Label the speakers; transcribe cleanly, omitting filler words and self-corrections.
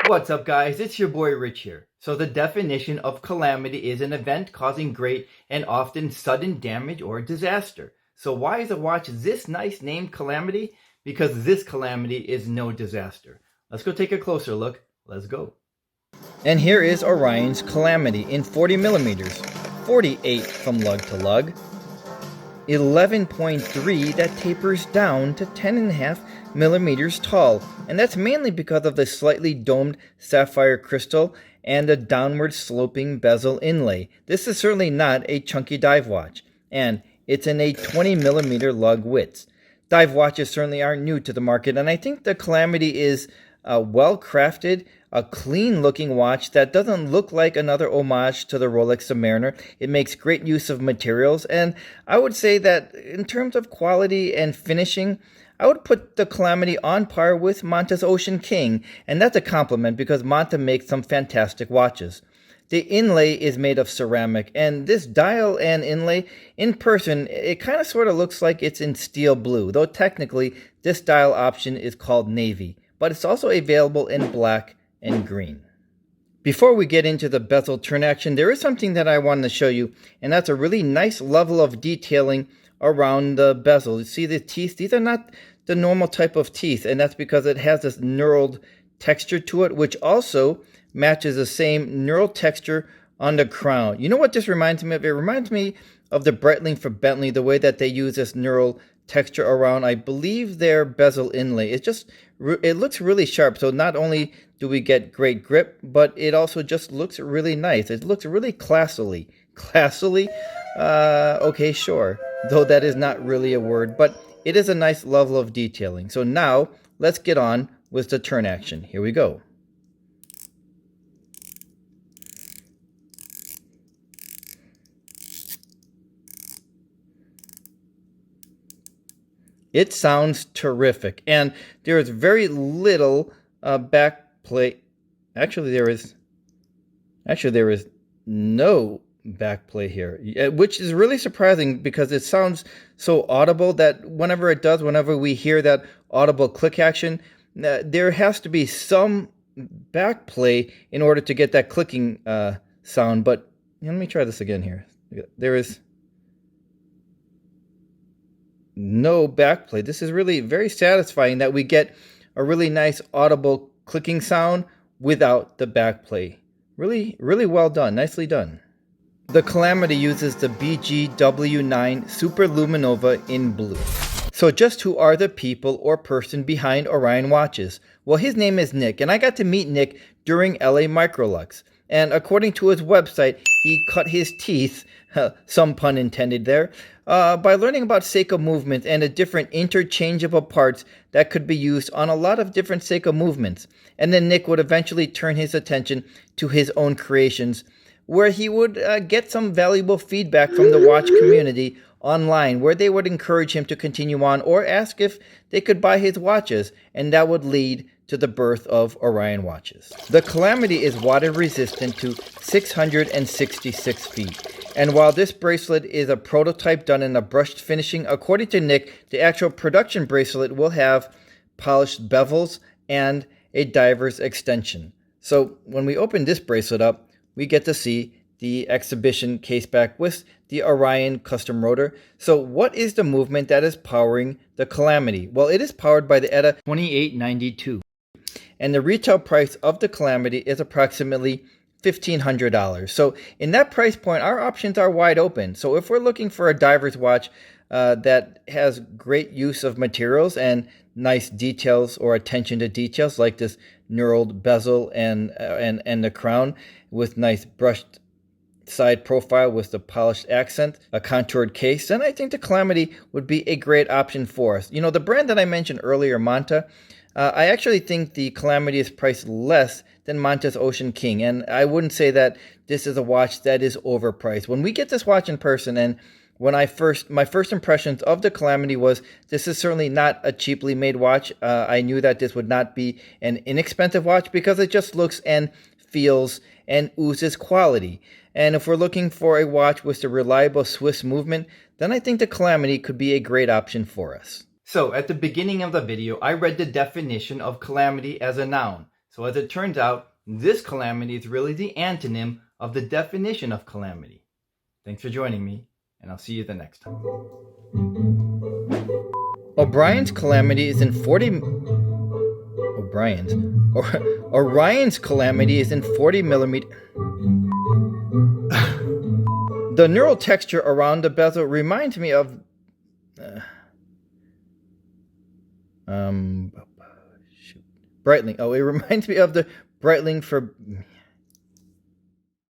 Speaker 1: What's up, guys? It's your boy Rich here. So the definition of calamity is an event causing great and often sudden damage or disaster. So why is a watch this nice named Calamity? Because this calamity is no disaster. Let's go take a closer look. Let's go. And here is Orion's Calamity in 40 millimeters, 48 from lug to lug, 11.3 that tapers down to 10.5 millimeters tall, and that's mainly because of the slightly domed sapphire crystal and the downward sloping bezel inlay. This is certainly not a chunky dive watch, and it's in a 20 millimeter lug width. Dive watches certainly aren't new to the market, and I think the Calamity is well crafted, a clean looking watch that doesn't look like another homage to the Rolex Submariner. It makes great use of materials, and I would say that in terms of quality and finishing, I would put the Calamity on par with Monta's OceanKing, and that's a compliment because Monta makes some fantastic watches. The inlay is made of ceramic, and this dial and inlay, in person, it kind of sort of looks like it's in steel blue, though technically this dial option is called navy, but it's also available in black and green. Before we get into the bezel turn action, there is something that I wanted to show you, and that's a really nice level of detailing around the bezel. You see the teeth? These are not the normal type of teeth, and that's because it has this knurled texture to it, which also matches the same knurled texture on the crown. You know what this reminds me of? It reminds me of the Breitling for Bentley, the way that they use this knurled texture around, I believe, their bezel inlay. It looks really sharp, so not only do we get great grip, but it also just looks really nice. It looks really classily. Classily? Okay, sure. Though that is not really a word, but it is a nice level of detailing. So now, let's get on with the turn action. Here we go. It sounds terrific, and there is very little back plate. Actually, there is no back plate here, which is really surprising because it sounds so audible that whenever we hear that audible click action, there has to be some back play in order to get that clicking sound. But let me try this again here. There is no backplay. This is really very satisfying that we get a really nice audible clicking sound without the backplay. Really, really well done. Nicely done. The Calamity uses the BGW9 Super Luminova in blue. So just who are the people or person behind Orion watches? Well, his name is Nick, and I got to meet Nick during LA Microlux. And according to his website, he cut his teeth, some pun intended there, by learning about Seiko movements and the different interchangeable parts that could be used on a lot of different Seiko movements. And then Nick would eventually turn his attention to his own creations, where he would get some valuable feedback from the watch community online, where they would encourage him to continue on or ask if they could buy his watches, and that would lead to the birth of Orion watches. The Calamity is water resistant to 666 feet. And while this bracelet is a prototype done in a brushed finishing, according to Nick, the actual production bracelet will have polished bevels and a diver's extension. So when we open this bracelet up, we get to see the exhibition caseback with the Orion custom rotor. So what is the movement that is powering the Calamity? Well, it is powered by the ETA 2892. And the retail price of the Calamity is approximately $1,500. So in that price point, our options are wide open. So if we're looking for a diver's watch that has great use of materials and nice details or attention to details, like this knurled bezel and the crown with nice brushed side profile with the polished accent, a contoured case, then I think the Calamity would be a great option for us. You know, the brand that I mentioned earlier, Monta, I actually think the Calamity is priced less than Monta's OceanKing, and I wouldn't say that this is a watch that is overpriced. When we get this watch in person, and my first impressions of the Calamity was this is certainly not a cheaply made watch. I knew that this would not be an inexpensive watch because it just looks and feels and oozes quality. And if we're looking for a watch with a reliable Swiss movement, then I think the Calamity could be a great option for us. So at the beginning of the video, I read the definition of calamity as a noun. So as it turns out, this calamity is really the antonym of the definition of calamity. Thanks for joining me, and I'll see you the next time. Orion's calamity is in 40 millimeter. The neural texture around the bezel reminds me of Breitling. Oh, it reminds me of the Breitling for